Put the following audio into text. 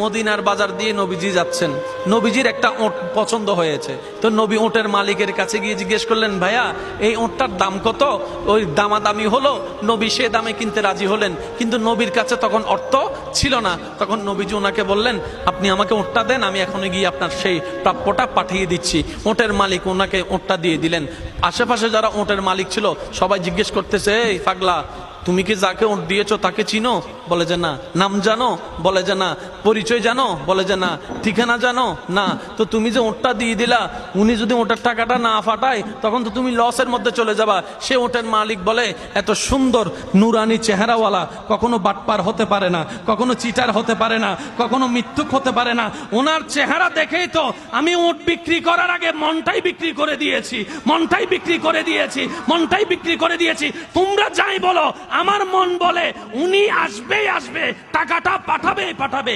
মদিনার বাজার দিয়ে নবীজি যাচ্ছেন, নবীজির একটা ওট পছন্দ হয়েছে। তো নবী ওটের মালিকের কাছে গিয়ে জিজ্ঞেস করলেন, ভাইয়া এই ওটটার দাম কত? ওই দামাদামি হলো, নবী সে দামে কিনতে রাজি হলেন, কিন্তু নবীর কাছে তখন অর্থ ছিল না। তখন নবীজি ওনাকে বললেন, আপনি আমাকে ওটটা দেন, আমি এখনই গিয়ে আপনার সেই প্রাপ্যটা পাঠিয়ে দিচ্ছি। ওটের মালিক ওনাকে ওটটা দিয়ে দিলেন। আশেপাশে যারা ওটের মালিক ছিল সবাই জিজ্ঞেস করতেছে, এই পাগলা, তুমি কি যাকে ওট দিয়েছো তাকে চিনো? বলে যে না। নাম জানো? বলে যে না। পরিচয় জানো? বলে যে না। ঠিকানা জানো? না। তো তুমি যে ওটটা দিয়ে দিলা, উনি যদি ওটার টাকাটা না ফাটায় তখন তো তুমি লসের মধ্যে চলে যাবা। সে ওটের মালিক বলে, এত সুন্দর নুরানি চেহারাওয়ালা কখনো বাটপার হতে পারে না, কখনো চিটার হতে পারে না, কখনো মিথ্যুক হতে পারে না। ওনার চেহারা দেখেই তো আমি ওট বিক্রি করার আগে মনটাই বিক্রি করে দিয়েছি, মনটাই বিক্রি করে দিয়েছি, মনটাই বিক্রি করে দিয়েছি। তোমরা যাই বলো, আমার মন বলে উনি আসবেই আসবে, টাকাটা পাঠাবেই পাঠাবে।